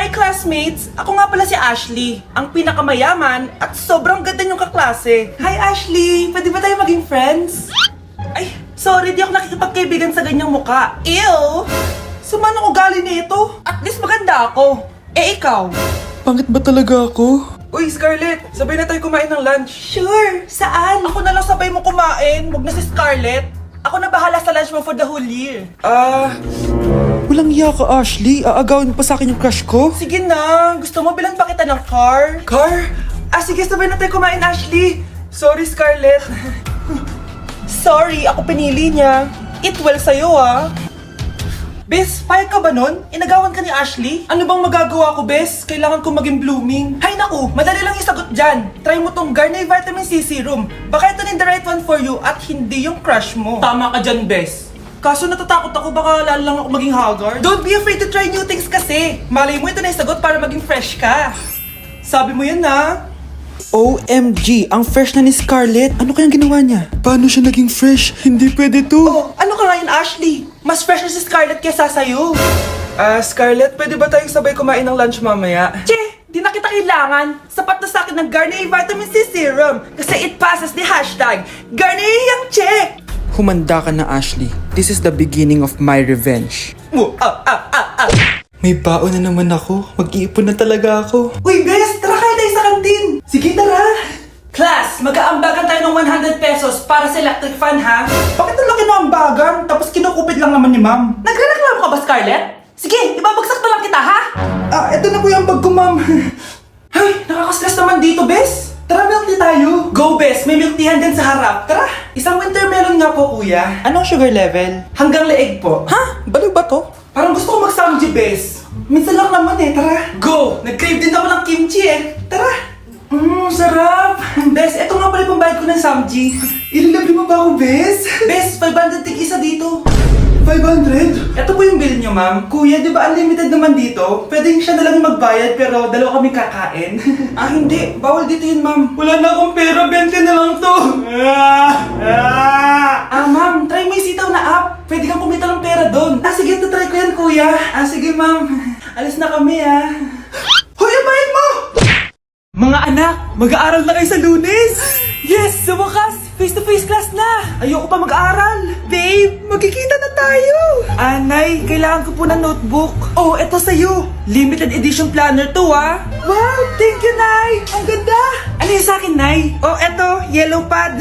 Hi classmates! Ako nga pala si Ashley, ang pinakamayaman at sobrang ganda niyong kaklase. Hi Ashley! Pwede ba tayo maging friends? Ay, sorry, di ako nakikipagkaibigan sa ganyang muka. Ew! Sumanong ugali nito. At least maganda ako. Eh ikaw? Pangit ba talaga ako? Uy, Scarlett! Sabay na tayo kumain ng lunch. Sure! Saan? Ako na lang sabay mo kumain. Huwag na si Scarlett. Ako na bahala sa lunch mo for the whole year. Walang iya ka, Ashley. Aagawin mo pa sa akin yung crush ko? Sige na. Gusto mo bilan pa kita ng car? Car? Sige, sabay na tayo kumain, Ashley. Sorry, Scarlett. Sorry, ako pinili niya. Eat well sa'yo, Bes, payag ka ba nun? Inagawan ka ni Ashley? Ano bang magagawa ko, Bes? Kailangan ko maging blooming. Hay naku, madali lang isagot dyan. Try mo tong Garnier Vitamin C Serum. Baka ito na the right one for you at hindi yung crush mo. Tama ka dyan, Bes. Kaso natatakot ako, baka lalo lang ako maging haggard. Don't be afraid to try new things kasi. Malay mo ito na yung sagot para maging fresh ka. Sabi mo yan na. OMG, ang fresh na ni Scarlett. Ano kayang ginawa niya? Paano siya naging fresh? Hindi pwede to. Oh, ano ka ngayon, Ashley? Mas fresh na si Scarlett kesa sa'yo. Scarlett, pwede ba tayong sabay kumain ng lunch mamaya? Che, di na kita kailangan. Sapat na sa akin ng Garnier Vitamin C Serum. Kasi it passes the hashtag Garnier yang che. Humanda ka na, Ashley. This is the beginning of my revenge. May baon na naman ako. Mag-iipon na talaga ako. Uy, Bes, tara kayo tayo sa kantin. Sige, tara. Class, mag-aambagan tayo ng 100 pesos para sa electric fan, ha? Bakit ang laki ng ambagan? Tapos kinukupit lang naman ni ma'am. Nagre-reklamo ka ba, Scarlett? Sige, ibabagsak na lang kita, ha? Eto na po yung bag ko, ma'am. Ay, nakakastres naman dito, Bes. Tara, milk tea tayo. Go, Bes. May milk teahan din sa harap. Tara. Isang winter melon nga po, kuya. Anong sugar level? Hanggang leeg po. Ha? Baliw ba to? Parang gusto ko mag-samji, Bes. Minsan lang naman tara. Go! Nag-crave din ako ng kimchi Tara! Sarap! Bes, eto nga pala yung pambayad ko ng samji. Ililibre mo ba ako, Bes? Bes, 500 tig isa dito. 500? Ito po yung bill nyo, ma'am. Kuya, di ba unlimited naman dito? Pwede siya na lang yung magbayad pero dalawa kami kakain. Hindi. Bawal dito yun, ma'am. Wala na akong pera. 20 na lang to. Ma'am, try mo yung sitaw na app. Pwede kang kumita ng pera doon. Sige, try ko yan, kuya. Sige, ma'am. Alis na kami, Hoy, bayad mo! Mga anak, mag-aaral na kayo sa Lunes! Yes! Sa wakas! Face-to-face class na! Ayoko pa mag-aaral! Babe, magkikita na tayo! Nay, kailangan ko po ng notebook. Oh, eto sa'yo! Limited edition planner to, Wow! Thank you, Nay! Ang ganda! Ano yung sa'kin, Nay? Oh, eto, yellow pad.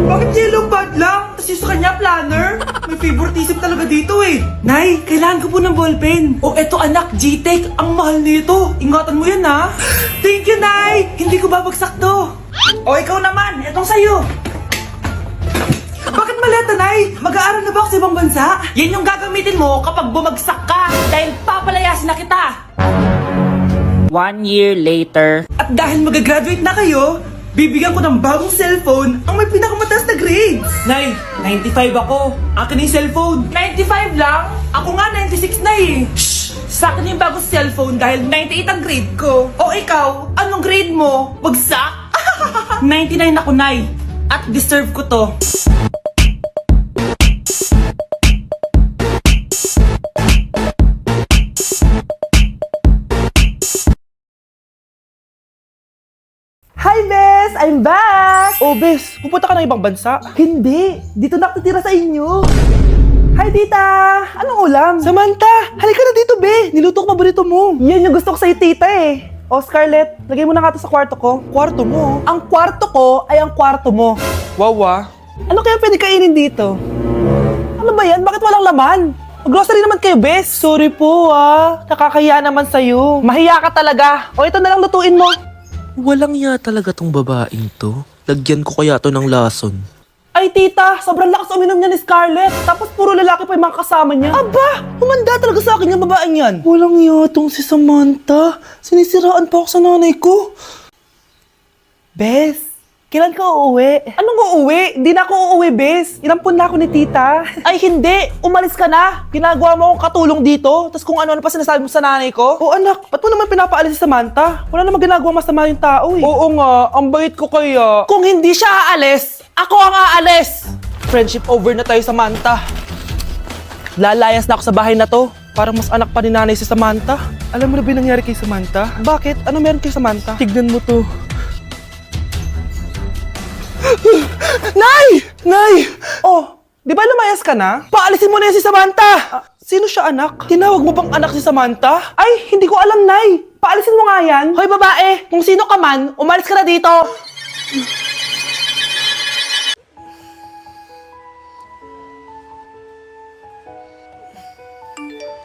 Bakit yellow pad lang? Tapos yung sa kanya, planner? May favoritism talaga dito, Nay, kailangan ko po ng ballpen. Oh, eto anak, G-Take. Ang mahal nito. Ingatan mo yan, Thank you, Nay! Hindi ko babagsak to. O, ikaw naman. Etong sa'yo. Bakit maleta, Nay? Mag-aaral na ba ako sa ibang bansa? Yan yung gagamitin mo kapag bumagsak ka. Dahil papalayasin na kita. 1 year later. At dahil mag-graduate na kayo, bibigyan ko ng bagong cellphone ang may pinakamataas na grades. Nay, 95 ako. Akin yung cellphone. 95 lang? Ako nga 96 na Shh! Sa akin yung bagong cellphone dahil 98 ang grade ko. O ikaw, anong grade mo? Bagsak? 99 ako, Nay. At deserve ko to. Hi, Bes! I'm back! Oh, Bes, pupunta ka ng ibang bansa? Hindi, dito na ako titira sa inyo. Hi, tita! Anong ulam? Samantha, halika na dito, Be! Niluto ko paborito mo. Yan yung gusto ko sa'yo, tita Oh, Scarlett, lagay mo na nga to sa kwarto ko. Kwarto mo? Ang kwarto ko ay ang kwarto mo. Wawa. Ano kaya pwede kainin dito? Ano ba yan? Bakit walang laman? Grocery naman kayo, Bes. Sorry po, Nakakahiya naman sa'yo. Mahiya ka talaga. O, ito na lang lutuin mo. Walang ya talaga tong babaeng to. Lagyan ko kaya to ng lason. Ay, tita, sobrang lakas uminom niya ni Scarlett. Tapos puro lalaki pa yung mga kasama niya. Aba, humanda talaga sa akin yung babaeng yan. Walang yatong si Samantha. Sinisiraan pa ako sa nanay ko. Bes, kailan ka uuwi? Anong uuwi? Hindi na ako uuwi, Bes. Inampun na ako ni tita. Ay, hindi. Umalis ka na. Ginagawa mo akong katulong dito. Tapos kung ano-ano pa sinasabi mo sa nanay ko. Oh, anak, ba't mo naman pinapaalis si Samantha? Wala namang ginagawa masama yung tao, Oo nga, ang bait ko kaya. Kung hindi siya aalis, ako ang aalis! Friendship over na tayo, Samantha. Lalayas na ako sa bahay na to. Parang mas anak pa ni nanay si Samantha. Alam mo na ba yung nangyari kay Samantha? Bakit? Ano meron kay Samantha? Tignan mo to. Nay! Nay! Oh, di ba lumayas ka na? Paalisin mo na yan si Samantha! Sino siya, anak? Tinawag mo bang anak si Samantha? Ay, hindi ko alam, Nay. Paalisin mo nga yan. Hoy, babae! Kung sino ka man, umalis ka na dito!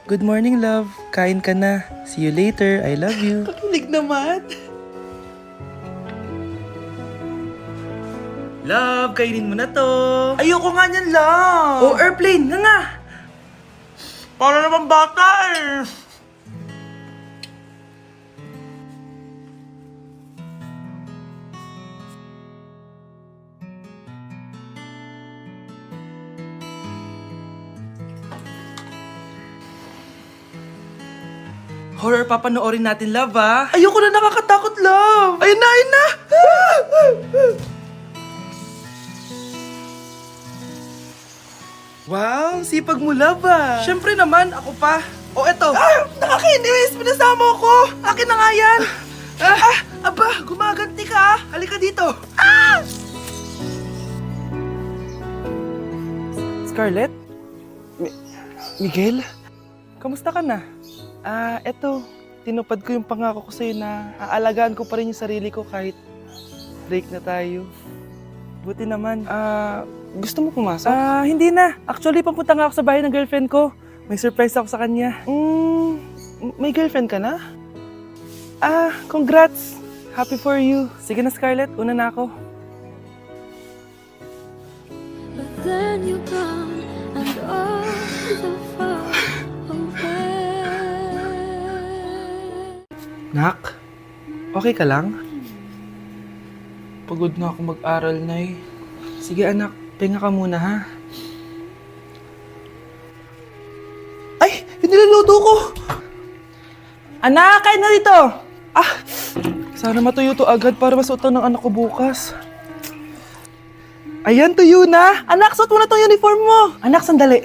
Good morning, love. Kain ka na. See you later. I love you. Kakilig naman. Love, kainin mo na to. Ayoko nga niyan, love. Oh, airplane. Nga. Para naman bata eh. Horror papanoorin natin, love, ah. Ayoko na, nakakatakot, love. Ayun na, ayun na. Wow, sipag mo, love, ah. Siyempre naman, ako pa. O, eto. Ah, nakakainis. Pinasama ko. Akin na nga yan. Aba, gumaganti ka, ah. Halika dito. Ah! Scarlett? Miguel? Kamusta ka na? Eto, tinupad ko yung pangako ko sa'yo na aalagaan ko pa rin yung sarili ko kahit break na tayo. Buti naman. Gusto mo pumasok? Hindi na. Actually, papunta nga ako sa bahay ng girlfriend ko. May surprise ako sa kanya. May girlfriend ka na? Congrats. Happy for you. Sige na, Scarlett. Una na ako. But then you come and all so far away. Nak, okay ka lang? Pagod na ako mag-aral, Nay. Sige anak, pahinga ka muna ha. Ay! Yung niluluto ko! Anak, kain na dito! Sana matuyo to agad para masuotan ng anak ko bukas. Ayan, tuyo na! Anak, suot mo na tong uniform mo! Anak, sandali.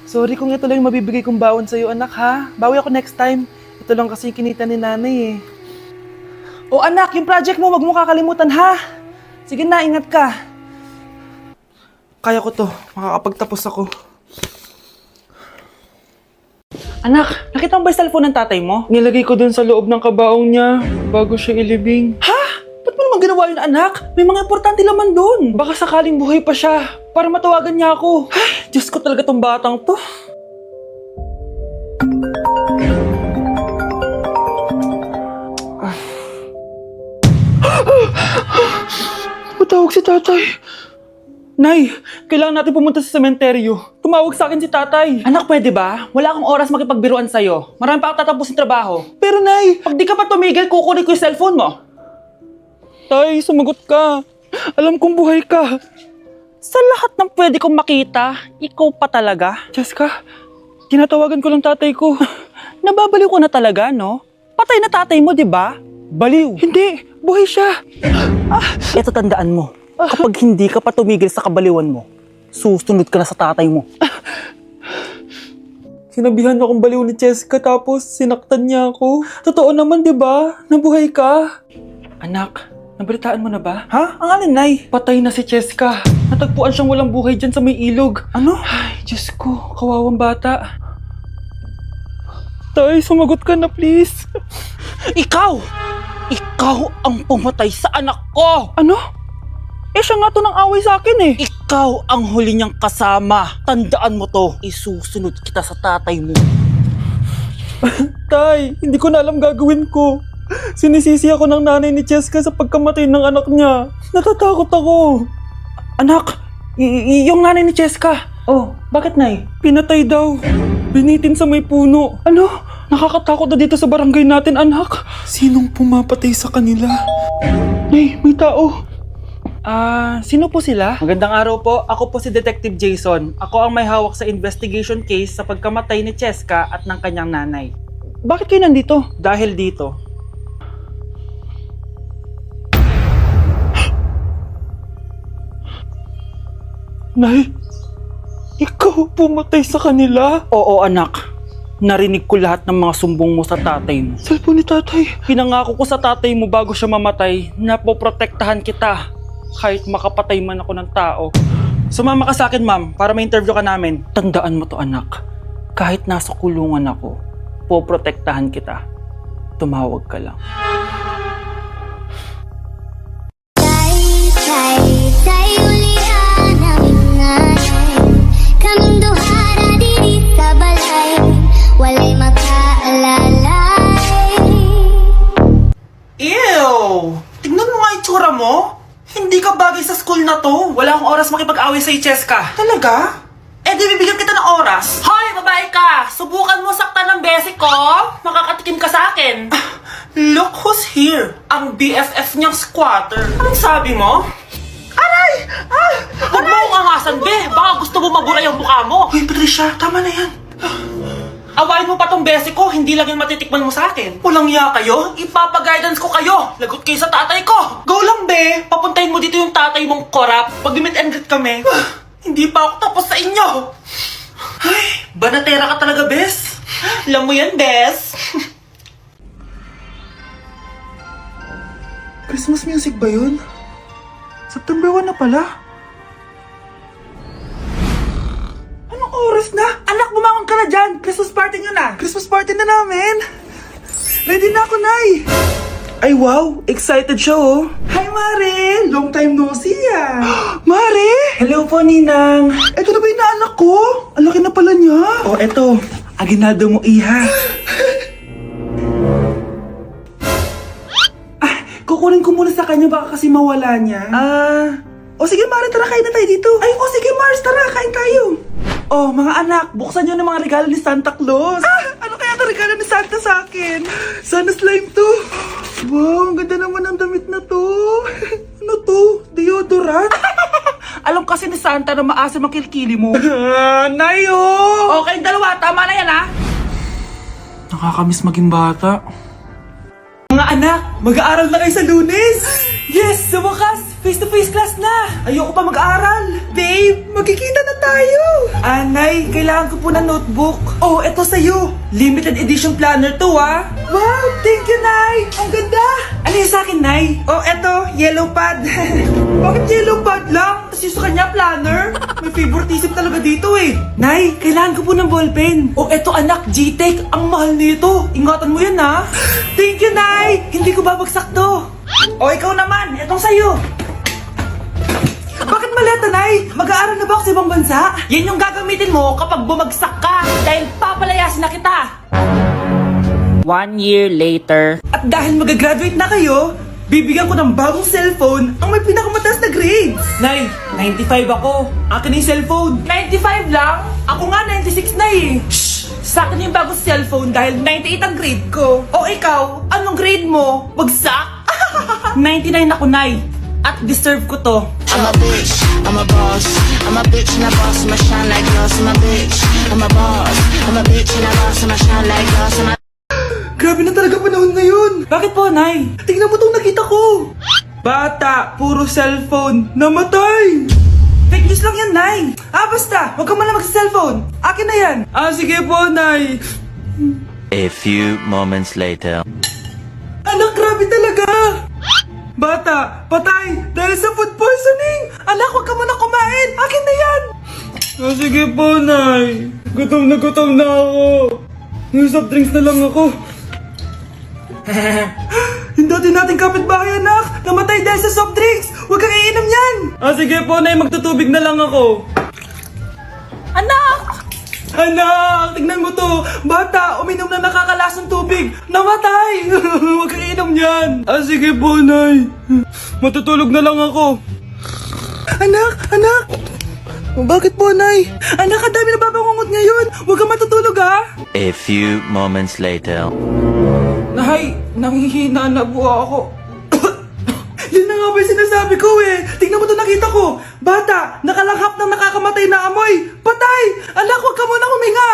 Sorry kung ito lang yung mabibigay kong baon sa'yo, anak ha. Bawi ako next time. Ito lang kasi yung kinita ni nanay eh. O anak, yung project mo, wag mo kakalimutan ha. Sige na, ingat ka. Kaya ko to, makakapagtapos ako. Anak, nakita mo ba yung cellphone ng tatay mo? Nilagay ko dun sa loob ng kabaong niya bago siya ilibing. Ha? Ba't mo naman ginawa yun, anak? May mga importante laman dun. Baka sakaling buhay pa siya para matawagan niya ako. Ay, Diyos ko talaga tong batang to. Matawag si tatay. Nay, kailangan natin pumunta sa sementeryo. Tumawag sa akin si tatay. Anak, pwede ba? Wala akong oras makipagbiruan sa'yo. Marami pa ako tatapusin trabaho. Pero Nay, pag di ka pa tumigil, kukunin ko yung cellphone mo. Tay, sumagot ka. Alam kong buhay ka. Sa lahat ng pwede kong makita, ikaw pa talaga. Jessica, tinatawagan ko lang tatay ko. Nababaliw ko na talaga, no? Patay na tatay mo, di ba? Baliw. Hindi, buhay siya. Ito tandaan mo. Kapag hindi ka pa tumigil sa kabaliwan mo, susunod ka na sa tatay mo. Sinabihan akong baliw ni Cheska tapos sinaktan niya ako. Totoo naman, di ba? Nabuhay ka. Anak, nabalitaan mo na ba? Ha? Ang alin, Nay? Patay na si Cheska. Natagpuan siyang walang buhay dyan sa may ilog. Ano? Ay, Diyos ko, kawawang bata. Tay, sumagot ka na please. Ikaw! Ikaw ang pumatay sa anak ko! Ano? Eh siya nga to ng away sa akin eh. Ikaw ang huli niyang kasama. Tandaan mo to. Isusunod kita sa tatay mo. Tay, hindi ko na alam gagawin ko. Sinisisi ako ng nanay ni Cheska sa pagkamatay ng anak niya. Natatakot ako. Anak, yung nanay ni Cheska. Oh, bakit Nay? Pinatay daw. Binitin sa may puno. Ano? Nakakatakot na dito sa barangay natin, anak. Sinong pumapatay sa kanila? Nay, may tao. Sino po sila? Magandang araw po. Ako po si Detective Jason. Ako ang may hawak sa investigation case sa pagkamatay ni Cheska at ng kanyang nanay. Bakit kayo nandito? Dahil dito. Nay, ikaw pumatay sa kanila? Oo, anak. Narinig ko lahat ng mga sumbong mo sa tatay mo. Cellphone ni tatay. Pinangako ko sa tatay mo bago siya mamatay na poprotektahan kita kahit makapatay man ako ng tao. Sumama ka sa akin, ma'am, para ma-interview ka namin. Tandaan mo to, anak. Kahit nasa kulungan ako, poprotektahan kita. Tumawag ka lang. Tay ulian ang ingay kaming duha ra diri sa balay walay makaalalay. Ew! Tignan mo nga itsura mo. Hindi ka bagay sa school na to. Wala akong oras makipag-away sa Cheska. Talaga? Eh di bibigyan kita ng oras. Hoy, babae ka! Subukan mo saktan ng basic ko! Makakatikim ka sa akin! Look who's here. Ang BFF niyang squatter. Anong sabi mo? Aray! Ah! Huwag mo akong angasan, be! Baka gusto mo mabura yung mukha mo! Hoy, Patricia, tama na yan. Awayin mo pa tong basic ko, hindi lang yung matitikman mo sa akin. Walang iya kayo? Ipapag-guidance ko kayo! Lagot kayo sa tatay ko! Go lang, be! Papuntahin mo dito yung tatay mong korap. Pag meet and greet kami, hindi pa ako tapos sa inyo. Ay, banatera ka talaga, bes. Alam mo yan, bes? Christmas music ba yun? September 1 na pala. Anong oras na? Anak, bumangon ka na dyan. Christmas party nyo na. Christmas party na namin. Ready na ako, Nay. Ay, wow. Excited siya, oh. Hi, Mare! Long time no see, ah. Mare! Hello po, Ninang. Ito na ba yung naanak ko? Ang laki na pala niya. Oh, eto. Aginaldo mo, iha. Kukunin ko muna sa kanya, baka kasi mawala niya. O sige, Mare, tara, kain na tayo dito. Ay, oh sige, Mars, tara, kain tayo. Oh, mga anak, buksan nyo ng mga regalo ni Santa Claus. Ano kaya ang regalo ni Santa sa akin? Sana slime to. Wow, ang ganda naman ng damit na to. Ano to? Deodorant? Alam kasi ni Santa na maasa makilikili mo. Nayo! Okay, dalawa, tama na yan, ha? Nakakamiss maging bata. Mga anak, mag-aaral na kayo sa Lunes. Yes, sa wakas, face-to-face class na. Ayoko pa mag-aaral. Babe, magkikita na tayo. Anay, kailangan ko po ng notebook. Oh, eto sa'yo. Limited edition planner to, ha? Wow, thank you, Nay. Ang ganda. Ano yung sa akin, Nay? Oh, eto, yellow pad. Bakit yellow pad lang? Tapos yung sa kanya, planner? May favoritism talaga dito, eh. Nay, kailangan ko po ng ballpen. Oh, eto, anak, G-Tech. Ang mahal nito. Ingatan mo yan, ha? Thank you, Nay. Hindi ko babagsak to. O, ikaw naman. Etong sa'yo. Bakit maleta, Nay? Mag-aaral na ba ako sa ibang bansa? Yan yung gagamitin mo kapag bumagsak ka dahil papalayasin na kita! 1 year later. At dahil mag-graduate na kayo, bibigyan ko ng bagong cellphone ang may pinakamataas na grades. Nay, 95 ako. Akin na yung cellphone. 95 lang? Ako nga 96 na eh. Shh! Sa akin yung bagong cellphone dahil 98 ang grade ko. O ikaw, anong grade mo? Bagsak? 99 ako, Nay. At deserve ko to. I'm a bitch, I'm a boss. I'm a bitch and a boss, I'ma shine like glass. I'm a bitch, I'm a boss. I'm a bitch and a boss, I'ma shine like glass. I'm a Grabe na talaga panahon ngayon. Bakit po, Nay? Tingnan mo itong nakita ko. Bata, puro cellphone, namatay. Fake news lang yan, Nay. Basta, huwag ka man lang mag-cellphone. Akin na yan. Sige po, Nay. A few moments later. Anak, grabe talaga. Bata, patay dahil sa food poisoning. Anak, huwag ka muna kumain. Akin na yan. Sige po, Nay. Gutom na ako. Yung soft drinks na lang ako. Yung dati nating kapitbahay, anak. Namatay dahil sa soft drinks. Huwag kang iinom yan. Sige po, Nay. Magtutubig na lang ako. Anak, tignan mo to. Bata, uminom na nakakalasang tubig. Namatay. Huwag kang iinom yan. Sige po, Nay. Matutulog na lang ako. Anak. Bakit po, Nay? Anak, ang dami na babangungot ngayon. Huwag kang matutulog, ha? A few moments later. Nay, nanghihina na po ako. Yun na nga ba yung sinasabi ko eh. Tingnan mo to, nakita ko. Bata, nakalanghap ng nakakamatay na amoy. Patay! Anak, huwag ka muna huminga.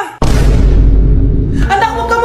Anak, huwag ka